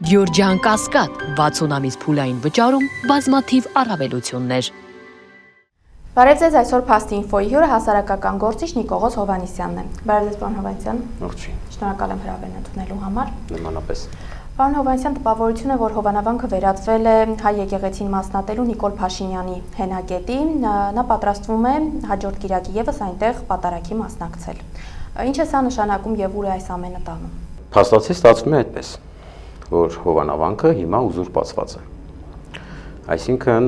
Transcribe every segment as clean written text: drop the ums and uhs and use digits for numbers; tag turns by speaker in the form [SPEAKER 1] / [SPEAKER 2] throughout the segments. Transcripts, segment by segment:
[SPEAKER 1] Գյորջյան Կասկադ 60 ամիս փուլային վճարում բազմաթիվ առավելություններ։
[SPEAKER 2] Բարև ձեզ, այսօր Փաստ Ինֆոյի հյուրը հասարակական գործիչ Նիկողոս Հովհաննիսյանն է։ Բարև ձեզ, պարոն Հովհաննիսյան։
[SPEAKER 3] Ողջույն։
[SPEAKER 2] Շնորհակալ եմ հրավերն ընդունելու համար։
[SPEAKER 3] Նմանապես։
[SPEAKER 2] Պարոն Հովհաննիսյան, տպավորություն է, որ Հովանավանքը վերածվել է հայ եկեղեցին մասնատելու Նիկոլ Փաշինյանի հենակետի, նա պատրաստվում է հաջորդ կիրակի եւս այնտեղ պատարագի մասնակցել։ Ինչ է սա նշանակում եւ ուր է այս ամենը տանում։
[SPEAKER 3] Փաստացի ստացվում է այդպես, որ Հովանավանքը հիմա ուզուրպացված է։ Այսինքն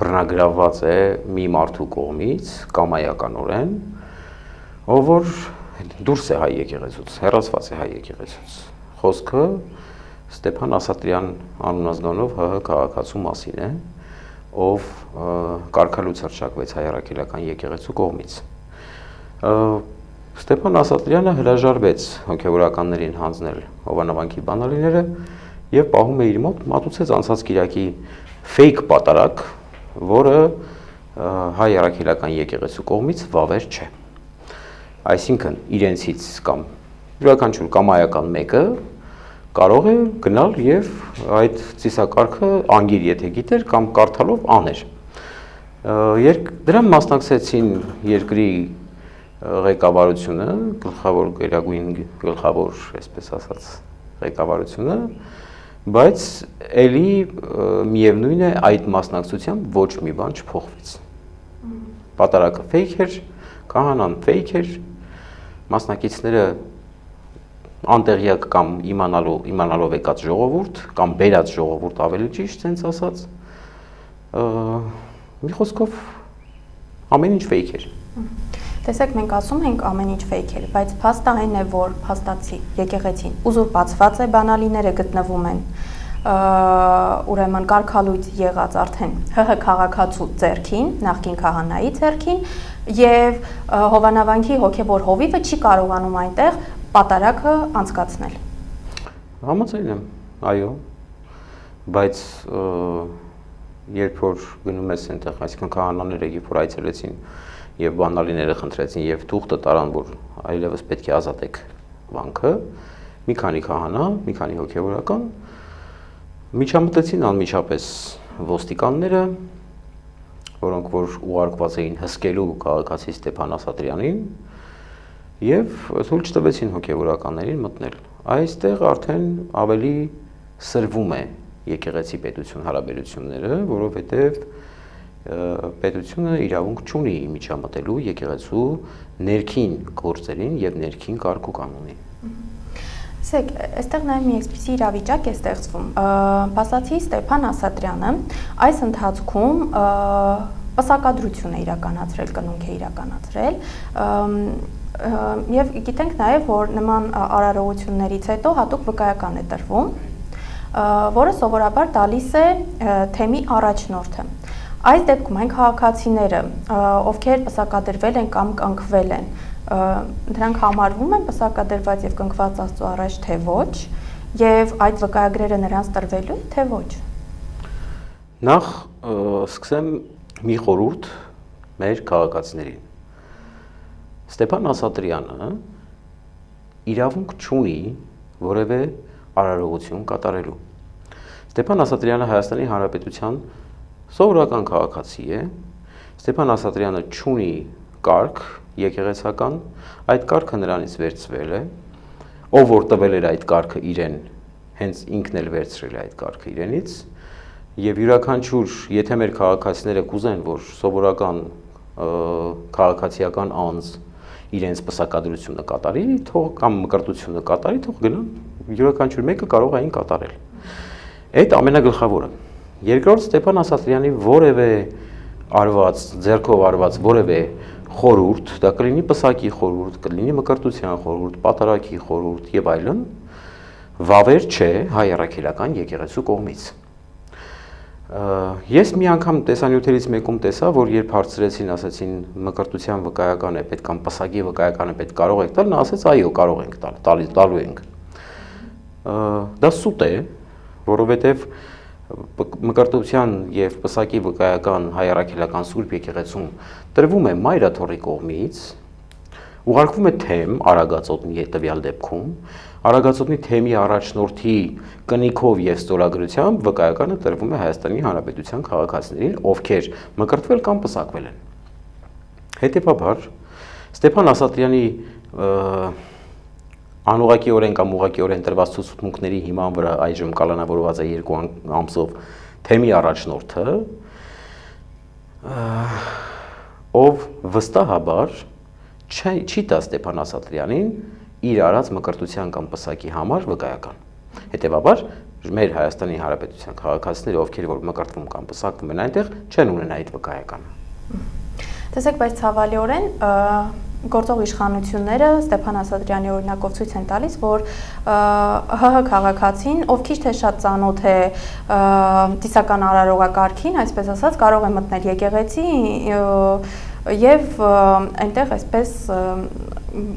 [SPEAKER 3] բռնագրավված է մի մարդու կողմից կամայականորեն, ով որ դուրս է հայ եկեղեցուց, հեռացված է հայ եկեղեցուց։ Խոսքը Ստեփան Ասատրյան անունազգանով ՀՀ քաղաքացու մասին է, ով կարգալույց հռչակվեց հայ առաքելական եկեղեցու կողմից։ Ստեփան Ասատրյանը հրաժարվեց հոգևորականներին հանձնել Հովանավանքի բանալիները եւ պահում է իր մոտ մատուցեց անցած կիրակի ֆեյք պատարագ, որը հայ առաքելական եկեղեցու կողմից վավեր չէ։ Այսինքն իրենցից կամ յուրաքանչյուր կամայական մեկը կարող է գնալ եւ այդ ծիսակարգը անգիր եթե գիտեր կամ կարդալով աներ։ Դրան մասնակցեցին երկրի ղեկավարությունը, գլխավոր գերագույն գլխավոր, այսպես ասած, ղեկավարությունը, բայց ելի միևնույն է այդ մասնակցությամբ ոչ մի բան չփոխվեց։ Պատարագը ֆեյք էր, քահանան ֆեյք էր, մասնակիցները անտեղյակ կամ իմանալով եկած ժողովուրդ կամ բերած ժողովուրդ ավելի ճիշտ, sense ասած, մի խոսքով ամեն ինչ ֆեյք էր։
[SPEAKER 2] Տեսեք, մենք ասում ենք ամեն ինչ ֆեյք էր, բայց փաստը այն է, որ փաստացի եկեղեցին ուզուրպացված է, բանալիները գտնվում են ուրեմն կարգալույց եղած արդեն ՀՀ քաղաքացու ձեռքին, նախկին քահանայի ձեռքին, եւ Հովանավանքի հոգեվոր հովիվը չի կարողանում այնտեղ պատարագը անցկացնել։
[SPEAKER 3] Համաձայն եմ, այո, բայց երբ որ գնում ես այնտեղ, այսինքն քահանաները երբ որ այցելեցին եւ բանալիները խնդրեցին եւ թուղթը տարան, որ այլևս պետք է ազատեք վանքը, մի քանի քահանա, մի քանի հոգեվորական միջամտեցին անմիջապես ոստիկանները, որոնք որ ուղարկված էին հսկելու քաղաքացի Ստեփան Ասատրյանին եւ թույլ չտվեցին հոգեվորականներին մտնել։ Այստեղ արդեն ավելի սրվում է եկեղեցի պետություն հարաբերությունները, որովհետեւ պետությունը իրավունք չունի միջամտելու եկեղեցու ներքին գործերին եւ ներքին կարգ ու կանոնին։
[SPEAKER 2] Տեսեք, այստեղ նաեւ մի էսպիսի իրավիճակ է ստեղծվում։ Բացացի Ստեփան Ասատրյանը այս ընթացքում պսակադրություն է իրականացրել, կնունք է իրականացրել, եւ գիտենք նաեւ, որ նման արարողություններից հետո հատուկ վկայական է տրվում, որը սովորաբար տալիս է թեմի առաջնորդը։ Այս դեպքում այն քաղաքացիները, ովքեր պսակադրվել են կամ կնքվել են, դրանք համարվում են պսակադրված եւ կնքված Աստծո առաջ, թե ոչ, եւ այդ վկայագրերը նրանց տրվելու, թե ոչ։
[SPEAKER 3] Նախ սկսեմ մի խորհուրդ մեր քաղաքացիներին։ Ստեփան Ասատրյանը իրավունք չունի որևէ արարողություն կատարելու։ Ստեփան Ասատրյանը Հայաստանի Հանրապետության սովորական քաղաքացի է, Ստեփան Ասատրյանը չունի կարգ եկեղեցական, այդ կարգը նրանից վերցվել է, ով որ տվել էր այդ կարգը իրեն, հենց ինքն էլ վերցրել է այդ կարգը իրենից, եւ յուրաքանչյուր, եթե մեր քաղաքացիները կուզեն, որ սովորական քաղաքացիական անձ իրենց պսակադրությունը կատարի, թող կամ մկրտությունը կատարի, թող գնան, յուրաքանչյուր մեկը կարող է այն կատարել։ Այդ ամենագլխավորը։ Երկրորդ Ստեփան Ասատրյանի որևէ արված, ձեռքով արված որևէ խորհուրդ, դա կլինի պսակի խորհուրդ, կլինի մկրտության խորհուրդ, պատարագի խորհուրդ եւ այլն, վավեր չէ հայ առաքելական եկեղեցու կողմից։ Ես մի անգամ տեսանյութերից մեկում տեսա, որ երբ հարցրեցին, ասացին մկրտության վկայական է պետք կամ պսակի վկայական է պետք, կարող եք տալ, նա ասաց այո, կարող ենք տալ, տալու ենք։ Դա սուտ է, որովհետեւ մկրտության եւ պսակի վկայական հայ առաքելական Սուրբ եկեղեցում տրվում է մայրաթոռի կողմից, Ուղարկվում է թեմ Արագածոտնի հետևյալ դեպքում, Արագածոտնի թեմի առաջնորդի կնիքով եւ ստորագրությամբ վկայականը տրվում է Հայաստանի Հանրապետության քաղաքացիներին, ովքեր մկրտվել կամ պսակվել են։ Հետևաբար Ստեփան Ասատրյանի անուղղակիորեն կամ ուղղակիորեն տրված ցուցմունքների հիման վրա այժմ կալանավորված է 2 ամսով թեմի առաջնորդը, ով վստահաբար չի տա Ստեփան Ասատրյանին իր արած մկրտության կամ պսակի համար վկայական։ Հետևաբար մեր Հայաստանի Հանրապետության քաղաքացիները, ովքեր որ մկրտվում կամ պսակվում են այնտեղ, չեն ունենա այդ վկայականը։
[SPEAKER 2] Տեսեք, բայց ցավալիորեն գործող իշխանությունները Ստեփան Ասատրյանի օրինակով ցույց են տալիս, որ ՀՀ քաղաքացին, ով քիչ թե շատ ծանոթ է տիսական արարողակարգին, այսպես ասած, կարող է մտնել եկեղեցի եւ այնտեղ այսպես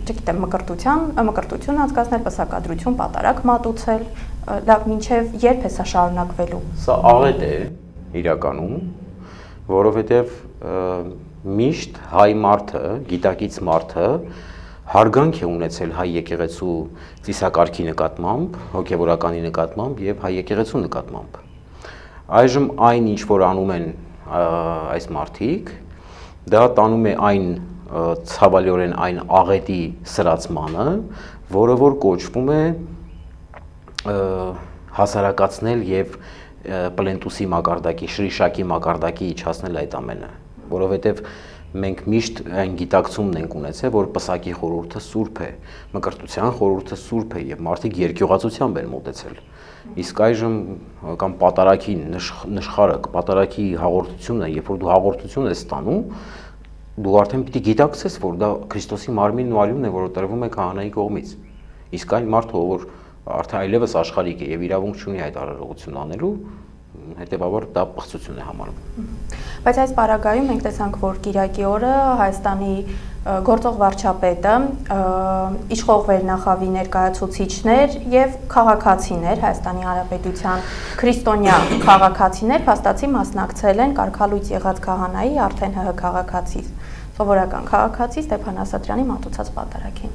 [SPEAKER 2] չգիտեմ մկրտություն անցկացնել, պսակադրություն, պատարակ մատուցել, լավ, մինչեւ երբ է սա շարունակվելու։
[SPEAKER 3] Սա աղետ է իրականում, որովհետեւ միշտ հայ մարդը, գիտակից մարդը հարգանք է ունեցել հայ եկեղեցու ծիսակարգի նկատմամբ, հոգևորականի նկատմամբ եւ հայ եկեղեցու նկատմամբ։ Այժմ այն ինչ որ անում են այս մարդիկ, դա տանում է այն ցավալիորեն այն աղետի սրացմանը, որը որ կոչվում է հասարակացնել եւ պլենտուսի մակարդակի, շրիշակի մակարդակի իջացնել այդ ամենը, որովհետեւ մենք միշտ այն գիտակցումն ենք ունեցել, որ պսակի խորհուրդը սուրբ է, մկրտության խորհուրդը սուրբ է եւ մարդիկ երկյուղացությամբ են մոտեցել։ Իսկ այժմ կամ պատարակի նշխարը, պատարակի հաղորդությունը, երբ որ դու հաղորդություն ես ստանում, դու արդեն պիտի գիտակցես, որ դա Քրիստոսի մարմինն ու արյունն է, որը տրվում է քահանայի կողմից։ Իսկ այն մարդը, որ արդեն այլևս աշխարհիկ է եւ իրավունք չունի այդ արարողություն անելու, հետեւաբար դա պղծություն է համարվում։
[SPEAKER 2] Բայց այս պարագայում մենք տեսանք, որ Կիրակի օրը Հայաստանի գործող վարչապետը, իշխող վերնախավի ներկայացուցիչներ եւ քաղաքացիներ, Հայաստանի Հանրապետության քրիստոնյա քաղաքացիներ փաստացի մասնակցել են կարգալույծ եղած քահանայի արդեն ՀՀ քաղաքացի, սովորական քաղաքացի Ստեփան Ասատրյանի մատուցած պատարագին։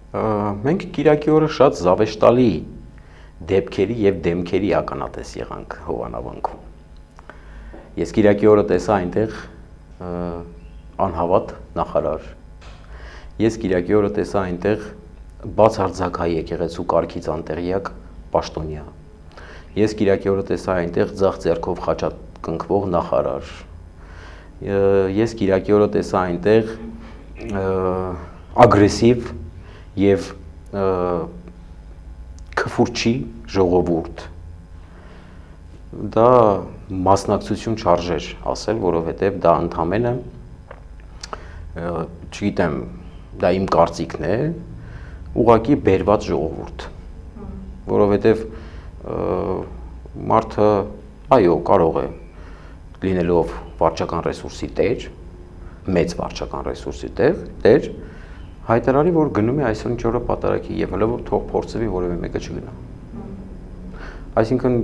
[SPEAKER 3] Մենք Կիրակի օրը շատ զավեշտալի դեպքերի եւ դեմքերի ականատես եղանք Հովանավանքում։ Ես Կիրակի օրը տեսա այնտեղ անհավատ նախարար։ Ես Կիրակի օրը տեսա այնտեղ բացարձակ հայ եկեղեցու կարգից անտեղյակ պաշտոնյա։ Ես Կիրակի օրը տեսա այնտեղ ձախ ձեռքով խաչակնքվող նախարար։ Ես Կիրակի օրը տեսա այնտեղ ագրեսիվ եւ քֆուրչի ժողովուրդ։ Դա մասնակցություն չարժեր ասել, որովհետև դա ընդամենը, չգիտեմ, դա իմ կարծիքն է, ուղղակի բերված ժողովուրդ, որովհետև մարդը, այո, կարող է լինելով վարչական ռեսուրսի տեր, մեծ վարչական ռեսուրսի տեր, հայտարարի, որ գնում է այսօր ինչ օրը պատարակի եւ հələ որ թող փորձվի որևէ մեկը չգնա։ Այսինքն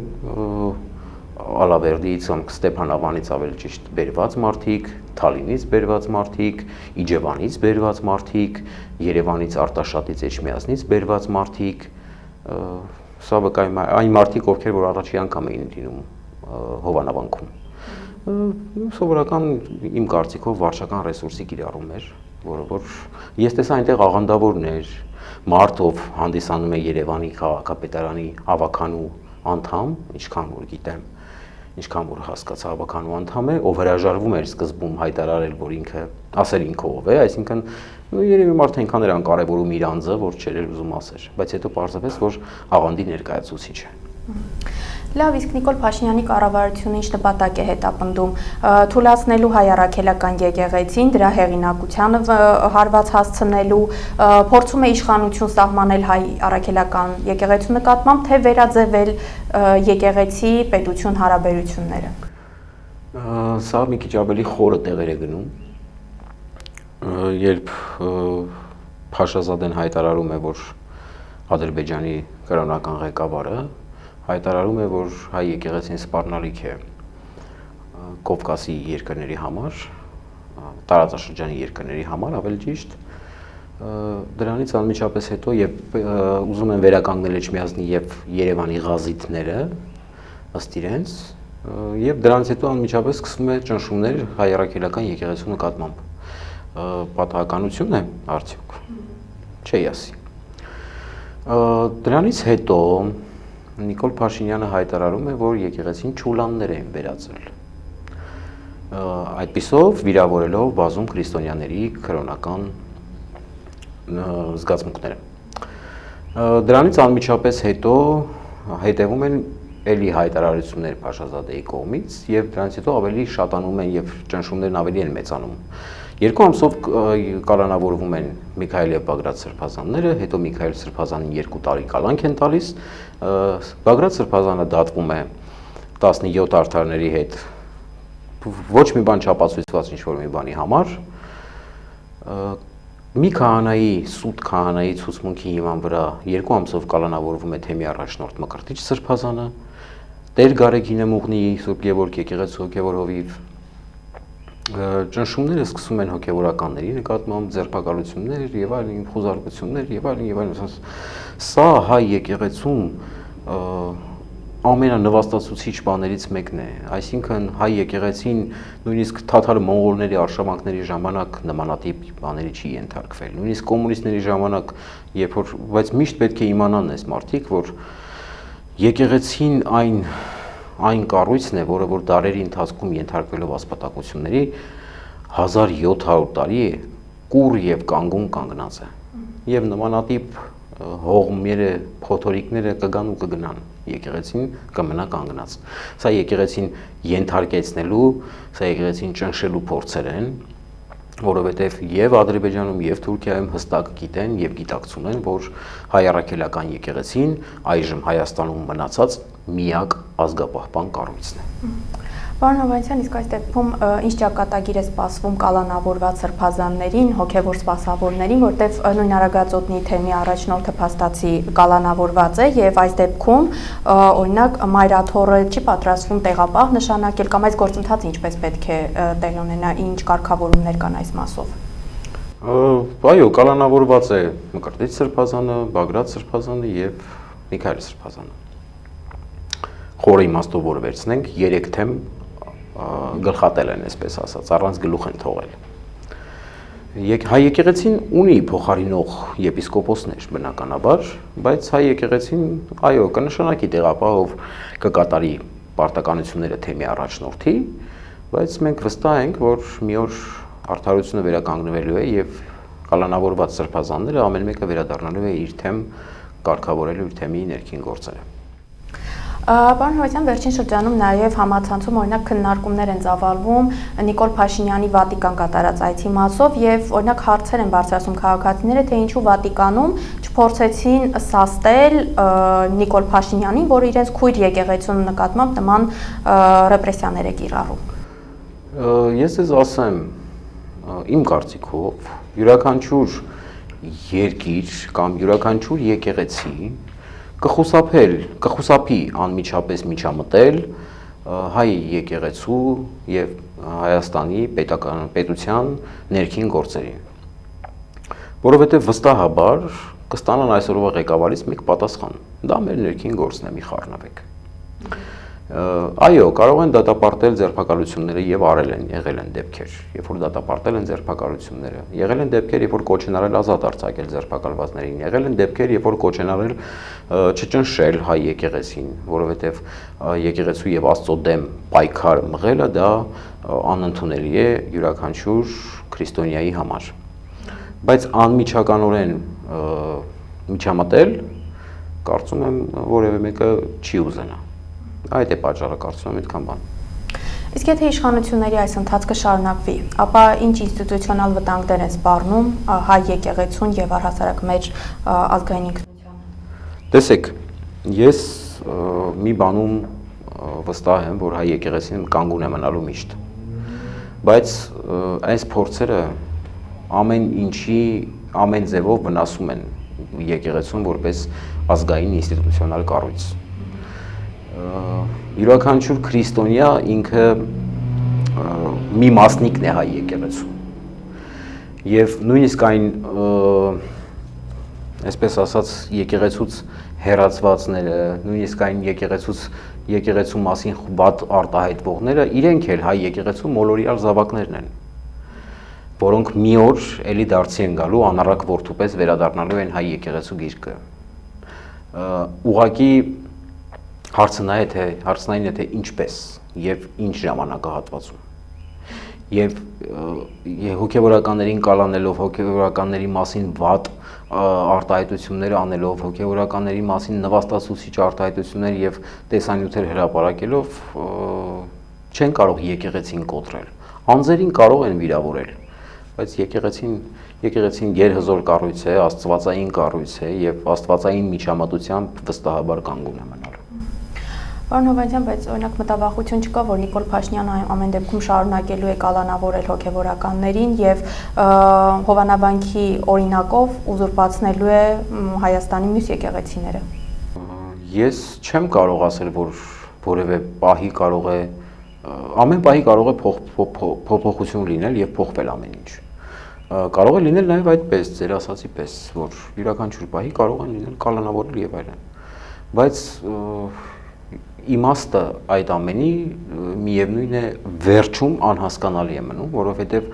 [SPEAKER 3] Ալավերդիից կամ Ստեփանավանից ավելի ճիշտ բերված մարդիկ, Թալինից բերված մարդիկ, Իջևանից բերված մարդիկ, Երևանից Արտաշատից Էջմիածնից բերված մարդիկ, սա վկայում է այն մարդիկ, ովքեր որ առաջի անգամ էին լինում Հովանավանքում։ Սովորական իմ կարծիքով վարչական ռեսուրսի կիրառում էր, որը որ ես տեսա այնտեղ աղանդավորներ, մարդ, ով հանդիսանում է Երևանի քաղաքապետարանի ավականու անդամ, ինչքան որ գիտեմ, ինչքան որ հասկացա ավականու անդամ է, ով հրաժարվում էր սկզբում հայտարարել, որ ինքը ասել ինքը ով է, այսինքն երևի մարդը այնքան էր անկարևորում իր անձը, որ չէր ուզում ասել, բայց հետո պարզվեց, որ աղանդի ներկայացուցիչ է։
[SPEAKER 2] Լավ, իսկ Նիկոլ Փաշինյանի կառավարությունը ինչ նպատակ է հետապնդում, թույլատնելու հայ առաքելական եկեղեցին, դրա հեղինակությանը հարված հասցնելու, փորձում է իշխանություն սահմանել հայ առաքելական եկեղեցու նկատմամբ, թե վերաձևել եկեղեցի պետություն հարաբերությունները։
[SPEAKER 3] Սա մի քիչ ավելի խորը տեղեր է գնում, երբ Փաշազադեն հայտարարում է, որ Ադրբեջանի կրոնական ղեկավարը հայտարարում է, որ հայ եկեղեցին սպառնալիք է Կովկասի երկրների համար, տարածաշրջանի երկրների համար, ավելի ճիշտ, Դրանից անմիջապես հետո եւ ուզում են վերականգնել Էջմիածնի եւ Երևանի ղազիթները ըստ իրենց եւ դրանից հետո անմիջապես սկսվում է ճնշումներ հայ առաքելական եկեղեցու նկատմամբ։ Պատահականություն է արդյոք։ Չի ասի։ Դրանից հետո Նիկոլ Փաշինյանը հայտարարում է, որ եկեղեցին ճուլաններ են վերածել։ Այդպիսով վիրավորելով բազում քրիստոնյաների քրոնական զգացմունքները։ Դրանից անմիջապես հետո հետևում են էլի հայտարարություններ Փաշազադեի կողմից եւ դրանից հետո ավելի շատանում են եւ ճնշումներն ավելի են մեծանում։ Երկու ամսով կալանավորվում են Միքայել եւ Բագրատ Սրբազանները, հետո Միքայել Սրբազանին 2 տարի կալանք են տալիս, Բագրատ Սրբազանը դատվում է 17 արդարների հետ ոչ մի բան չապացույցված ինչ-որ մի բանի համար, մի քահանայի, սուտ քահանայի ցուցմունքի հիման վրա 2 ամսով կալանավորվում է թեմի առաջնորդ Մկրտիչ Սրբազանը, Տեր Գարեգինը Մուղնի Սուրբ Գևորգ եկեղեցու հոգևոր հովիվ ճնշումները սկսում են հոգևորականների նկատմամբ, ձերբակալություններ եւ այլն, խոզարկություններ եւ այլն, սա հայ եկեղեցում ամենանվաստացուցիչ բաներից մեկն է, այսինքն հայ եկեղեցին նույնիսկ թաթար մոնղոլների արշավանքների ժամանակ նմանատիպ բաների չի ենթարկվել, նույնիսկ կոմունիստների ժամանակ, երբ որ, բայց միշտ պետք է իմանան այս մարդիկ, որ եկեղեցին այն կառույցն է, որը որ դարերի ընթացքում ենթարկվելով ասպատակությունների 1700 տարի է կուռ եւ կանգուն կանգնած է եւ նմանատիպ հողմերը, փոթորիկները կգան ու կգնան, եկեղեցին կմնա կանգնած։ Սա եկեղեցին ենթարկեցնելու, սա եկեղեցին ճնշելու փորձեր են, որովհետև եւ Ադրբեջանում եւ Թուրքիայում հստակ գիտեն եւ գիտակցում են, որ հայ առաքելական եկեղեցին այժմ Հայաստանում մնացած միակ ազգապահպան կառույցն է։
[SPEAKER 2] Պարոն Հովհաննիսյան, իսկ այս դեպքում ինչ ճակատագիր է սպասվում կալանավորված սրբազաններին, հոգևոր սպասավորներին, որտեղ նույն Արագածոտնի թեմի առաջնորդը փաստացի կալանավորված է եւ այս դեպքում օրինակ մայրաթոռը չի պատրաստվում տեղապահ նշանակել կամ այս գործընթացը ինչպես պետք է տեղի ունենա, ինչ կարգավորումներ կան այս մասով։
[SPEAKER 3] Այո, կալանավորված է Մկրտիչ Սրբազանը, Բագրատ Սրբազանը եւ Միքայել Սրբազանը։ Խորը իմաստով որ վերցնենք 3 թեմ գլխատել են, այսպես ասած, առանց գլուխ են թողել։ Հայ եկեղեցին ունի փոխարինող եպիսկոպոսներ բնականաբար, բայց հայ եկեղեցին, այո, կնշանակի տեղապահով կկատարի պարտականությունները թեմի առաջնորդի, բայց մենք վստահ ենք, որ մի օր արդարությունը վերականգնվելու է եւ կալանավորված սրբազանները ամեն մեկը վերադառնալու է իր թեմ կարգավորելու իր թեմի ներքին գործերը։
[SPEAKER 2] Պարոն Հովհաննիսյան, վերջին շրջանում նաև համացանցում օրինակ քննարկումներ են ծավալվում Նիկոլ Փաշինյանի Վատիկան կատարած այցի մասով եւ օրինակ հարցեր են բարձրացում քաղաքացիները, թե ինչու Վատիկանում չփորձեցին սաստել Նիկոլ Փաշինյանին, որը իրենց քույր եկեղեցու նկատմամբ նման ռեպրեսիաներ է կիրառում։
[SPEAKER 3] Ես ձեզ ասեմ, իմ կարծիքով յուրաքանչյուր երկիր կամ յուրաքանչյուր եկեղեցի կխուսափի անմիջապես միջամտել հայ եկեղեցու եւ Հայաստանի պետության ներքին գործերին, որովհետեւ վստահաբար կստանան այսօրվա ղեկավարից մեկ պատասխան, դա մեր ներքին գործն է, մի խառնվեք։ Այո, կարող են դատապարտել ձերբակալությունները եւ արել են, եղել են դեպքեր, երբ որ դատապարտել են ձերբակալությունները, եղել են դեպքեր, երբ որ կոչ են արել ազատ արձակել ձերբակալվածներին, եղել են դեպքեր, երբ որ կոչ են արել չճնշել հայ եկեղեցին, որովհետեւ եկեղեցու եւ Աստծո դեմ պայքար մղելը դա անընդունելի է յուրաքանչյուր քրիստոնյայի համար։ Բայց անմիջականորեն միջամտել, կարծում եմ, որևէ մեկը չի ուզենա։ Այդ է պատճառը, կարծում եմ, այդքան բան։
[SPEAKER 2] Իսկ եթե իշխանությունների այս ընթացքը շարունակվի, ապա ինչ ինստիտուցիոնալ վտանգներ են սպառնում հայ եկեղեցուն եւ առհասարակ մեր ազգային ինքնությանը։
[SPEAKER 3] Տեսեք, ես մի բանում վստահ եմ, որ հայ եկեղեցին կանգուն է մնալու միշտ։ Բայց այս փորձերը ամեն ինչի, ամեն ձևով վնասում են եկեղեցուն որպես ազգային ինստիտուցիոնալ կառույց։ Յուրաքանչյուր քրիստոնյա ինքը մի մասնիկն է հայ եկեղեցու։ Եվ նույնիսկ այն այսպես ասած եկեղեցուց հեռացվածները, նույնիսկ այն եկեղեցու մասին վատ արտահայտվողները իրենք էլ հայ եկեղեցու մոլորյալ զավակներն են, որոնք մի օր էլի դարձի են գալու անառակ որդու պես վերադառնալու են հայ եկեղեցու գիրկը։ Ուղղակի հարցնային է թե ինչպես եւ ինչ ժամանակահատվածում։ Եվ հոգեվորականներին կալանելով, հոգեվորականների մասին վատ արտահայտություններ անելով, հոգեվորականների մասին նվաստացուցիչ արտահայտություններ եւ տեսանյութեր հրապարակելով չեն կարող եկեղեցին կոտրել։ Անձերին կարող են վիրավորել, բայց եկեղեցին գերհզոր կառույց է, աստվածային կառույց է եւ աստվածային միջամտությամբ վստահաբար կանգուն է մնալու։
[SPEAKER 2] Պարոն Հովանեսյան, բայց օրինակ մտավախություն չկա, որ Նիկոլ Փաշինյանը ամեն դեպքում շարունակելու է կալանավորել հոգեվորականներին եւ Հովանաբանքի օրինակով ուզուրպացնելու է Հայաստանի մյուս եկեղեցիները։
[SPEAKER 3] Ես չեմ կարող ասել, որ որևէ պահի կարող է ամեն պահի կարող է փոփոխություն լինել եւ փոխվել ամեն ինչ։ Կարող է լինել նաեւ այդպես, ձեր ասացի պես, որ յուրաքանչյուր պահի կարող են լինել կալանավորել եւ այլն։ Բայց իմաստը այդ ամենի միևնույն է վերջում անհասկանալի է մնում, որովհետև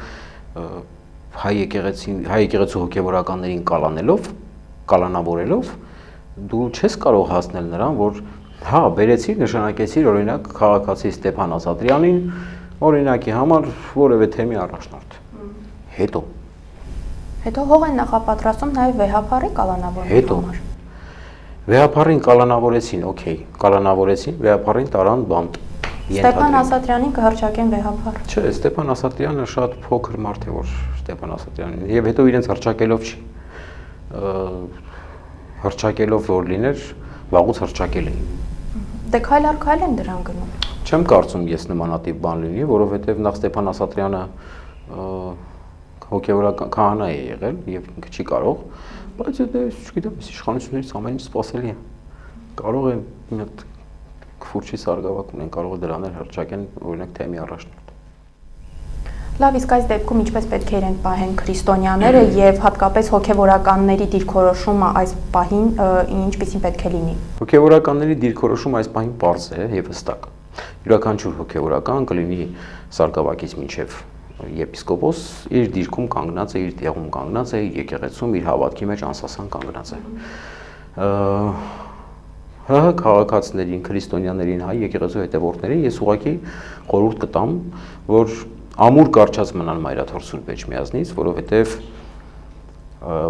[SPEAKER 3] հայ եկեղեցու հոգևորականներին կալանավորելով դու չես կարող հասնել նրան, որ հա բերեցիր նշանակեցիր օրինակ քաղաքացի Ստեփան Ասատրյանին օրինակի համար որևէ թեմի առաջնորդ։ Հետո
[SPEAKER 2] հող են նախապատրաստում նաև վեհափառի կալանավորելու համար։
[SPEAKER 3] Վեհափառին կալանավորեցին, օքեյ, կալանավորեցին, վեհափառին տարան բանտ։
[SPEAKER 2] Ստեփան Ասատրյանին կհռչակեն վեհափառ։
[SPEAKER 3] Չէ, Ստեփան Ասատրյանը շատ փոքր մարդ է, որ Ստեփան Ասատրյանին, եւ հետո իրենց հռչակելով չի։ Հռչակելով որ լիներ, վաղուց հռչակել էին։
[SPEAKER 2] Դե քայլ առ քայլ են դրան գնում։
[SPEAKER 3] Չեմ կարծում ես նմանատիպ բան լինի, որովհետեւ նախ Ստեփան Ասատրյանը հոգեվորական քահանա է եղել եւ ինքը չի կարող, բայց դե չգիտեմ, իշխանություններից ամեն ինչ սպասելի է։ Կարող է մի հատ քֆուրչի սարգսակ ունեն, կարող է դրաներ հռչակեն օրինակ թեմի առաջնորդ։
[SPEAKER 2] Լավ, իսկ այս դեպքում ինչպես պետք է իրեն պահեն քրիստոնյաները եւ հատկապես հոգեվորականների դիրքորոշումը այս պահին ինչպեսին պետք է լինի։
[SPEAKER 3] Հոգեվորականների դիրքորոշումը այս պահին պարզ է եւ հստակ։ Յուրաքանչյուր հոգեվորական կլինի սարգսակից մինչեւ եպիսկոպոս իր դիրքում կանգնած է, իր տեղում կանգնած է, իր եկեղեցում, իր հավատքի մեջ անսասան կանգնած է։ ՀՀ քաղաքացիներին, քրիստոնյաներին, հայ եկեղեցու հետևորդներին ես ուղղակի խորհուրդ կտամ, որ ամուր կարճած մնան Մայրաթոր Սուրբ Էջմիածնից, որովհետև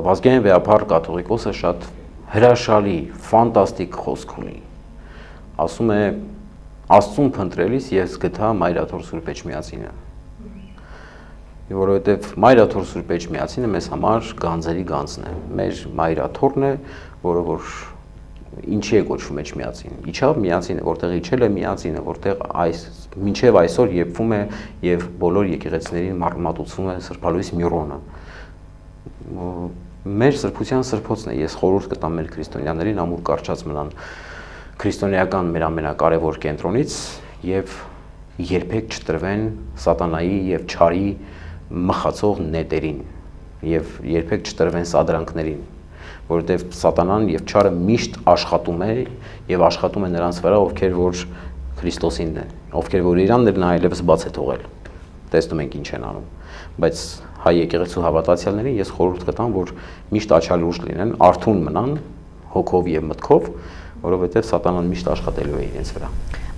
[SPEAKER 3] Վազգեն վեհափառ կաթողիկոսը շատ հրաշալի, ֆանտաստիկ խոսք ունի։ Ասում է Աստծուն փնտրելիս ես գտա Մայրաթոր Սուրբ Էջմիածինը։ Որովհետև Մայրաթոր Սուրբ Էջմիածինը մեզ համար գանձերի գանձն է։ Մեր Մայրաթորն է, որը որ ինչի է կոչվում Էջմիածին։ Իջավ միածինը, որտեղ իջել է միածինը, որտեղ մինչև այսօր եփվում է եւ բոլոր եկեղեցիներին մատուցվում է Սրբալույս Միրոնը։ Մեր սրբության սրբոցն է։ Ես խորհուրդ կտամ մեր քրիստոնյաներին ամուր կարճած մնան քրիստոնեական մեր ամենակարևոր կենտրոնից եւ երբեք չտրվեն սատանայի եւ չարի մխացող նետերին եւ երբեք չտրվեն սադրանքներին, որովհետեւ սատանան եւ չարը միշտ աշխատում է եւ աշխատում է նրանց վրա, ովքեր որ Քրիստոսինն են, ովքեր որ իրանն այլևս բաց է թողել։ Տեսնում ենք ինչ են անում, բայց հայ եկեղեցու հավատացյալներին ես խորհուրդ կտամ, որ միշտ աչալուրջ լինեն, արթուն մնան հոգով եւ մտքով, որովհետեւ սատանան միշտ աշխատելու է իրենց վրա։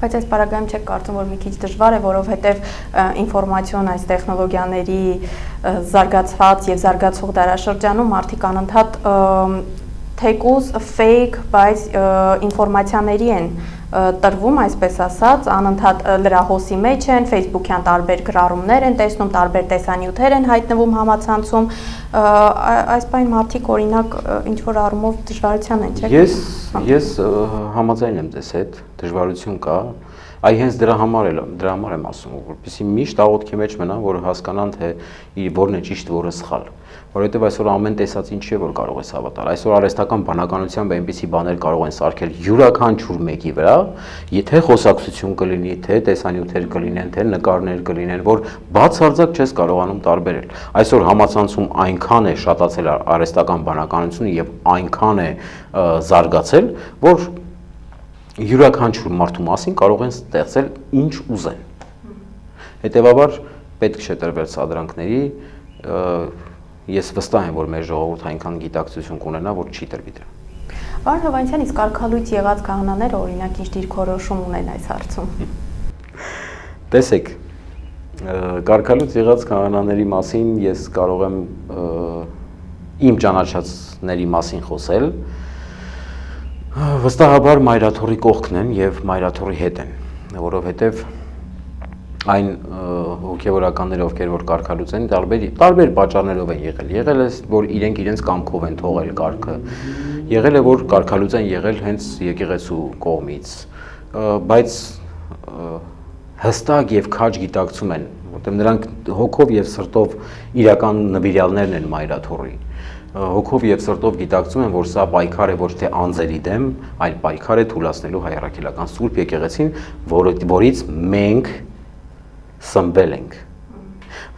[SPEAKER 2] Բայց այս պարագայում չեք կարծում, որ մի քիչ դժվար է, որովհետև ինֆորմացիոն այս տեխնոլոգիաների զարգացված եւ զարգացող դարաշրջանում մարդիկ անընդհատ թեկուզ fake, բայց ինֆորմացիաների են տրվում, այսպես ասած, անընդհատ լրահոսի մեջ են, Facebook-յան տարբեր գրառումներ են տեսնում, տարբեր տեսանյութեր են հայտնվում համացանցում, այս բան մարդիկ օրինակ ինչ որ առումով դժվարության են, չէ՞։
[SPEAKER 3] Ես համաձայն եմ ձեզ հետ, դժվարություն կա, Այ հենց դրա համար եմ ասում, որպեսզի միշտ աղոթքի մեջ մնան, որ հասկանան, թե որն է ճիշտ, որը սխալ։ Որովհետև այսօր ամեն տեսածին չի որ կարող ես հավատալ։ Այսօր արհեստական բանականությամբ այնպիսի բաներ կարող են սարքել յուրաքանչյուր մեկի վրա, եթե խոսակցություն կլինի, թե տեսանյութեր կլինեն, թե նկարներ կլինեն, որ բացարձակ չես կարողանում տարբերել։ Այսօր համացանցում այնքան է շատացել արհեստական բանականությունը եւ այնքան է զարգացել, որ յուրաքանչյուր մարդու մասին կարող են ստեղծել ինչ ուզեն։ Հետևաբար պետք չէ տրվել սադրանքների, ես վստահ եմ, որ մեր ժողովուրդը այնքան գիտակցություն կունենա, որ չի տրվի դրա։
[SPEAKER 2] Պարոն Հովհաննիսյան, իսկ կարգալույծ եղած քահանաները օրինակ ինչ դիրքորոշում ունեն այս հարցում։
[SPEAKER 3] Տեսեք, կարգալույծ եղած քահանաների մասին ես կարող եմ իմ ճանաչածների մասին խոսել, վստահաբար մայրաթորի կողքն են եւ մայրաթորի հետ են, որովհետեւ այն հոգևորականները, ովքեր որ կարգալուց են, տարբեր պատճառներով են եղել է, որ իրենք իրենց կամքով են թողել կարգը, եղել է, որ կարգալուց են եղել հենց եկեղեցու կողմից, բայց հստակ եւ քաջ գիտակցում են, որտեղ նրանք հոգով եւ սրտով իրական նվիրյալներն են մայրաթորի, հոգով եւ սրտով գիտակցում են, որ սա պայքար է ոչ թե անձերի դեմ, այլ պայքար է թուլացնելու հայ առաքելական Սուրբ եկեղեցին, որից մենք սնվել ենք,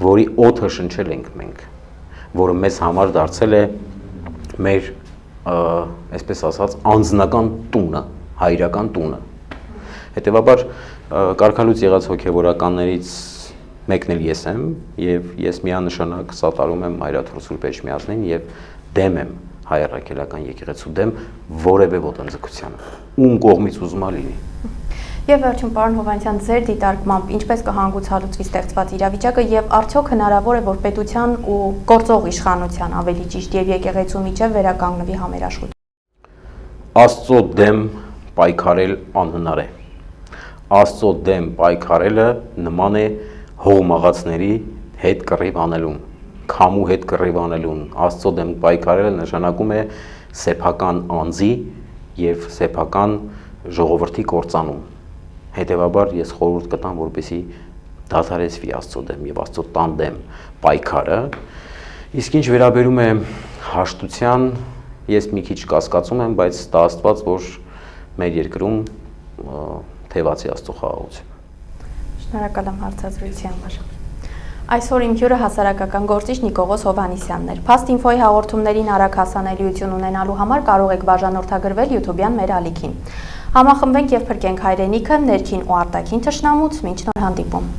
[SPEAKER 3] որի օդը շնչել ենք մենք, որը մեզ համար դարձել է մեր, այսպես ասած, անձնական տունը, հայրական տունը։ Հետևաբար կարգալույծ եղած հոգևորականներից մեկն էլ ես եմ եւ ես միանշանակ սատարում եմ Մայրաթոր Սուրբ Էջմիածնին եւ դեմ եմ հայ առաքելական եկեղեցու դեմ որևէ ոտնձգության, ում կողմից ուզում լինի։
[SPEAKER 2] Եվ վերջում, պարոն Հովհաննիսյան, ձեր դիտարկմամբ ինչպես կհանգուցալուծվի ստեղծված իրավիճակը եւ արդյոք հնարավոր է, որ պետության ու գործող իշխանության ավելի ճիշտ եւ եկեղեցու միջև վերականգնվի համերաշխություն։
[SPEAKER 3] Աստծո դեմ պայքարել անհնար է։ Աստծո դեմ պայքարելը նման է հողմաղացների հետ կռիվ անելուն, քամու հետ կռիվ անելուն։ Աստծո դեմ պայքարելը նշանակում է սեփական անձի եւ սեփական ժողովրդի կործանում։ Հետևաբար ես խորհուրդ կտամ, որպեսզի դադարեցվի Աստծո դեմ եւ Աստծո տան դեմ պայքարը։ Իսկ ինչ վերաբերում է հաշտության, ես մի քիչ կասկածում եմ, բայց դա Աստված, որ մեր երկրում թևացի Աստծո խաղաղություն։
[SPEAKER 2] Շնորհակալ եմ հարցազրույցի համար։ Այսօր իմ հյուրը հասարակական գործիչ Նիկողոս Հովհաննիսյանն էր։ Փաստ ինֆոյի հաղորդումներին արագ հասանելիություն ունենալու համար կարող եք բաժանորդագրվել YouTube-յան մեր ալիքին։ Համախմբենք եւ փրկենք հայրենիքը ներքին ու արտաքին թշնամուց, մինչ նոր հանդիպում։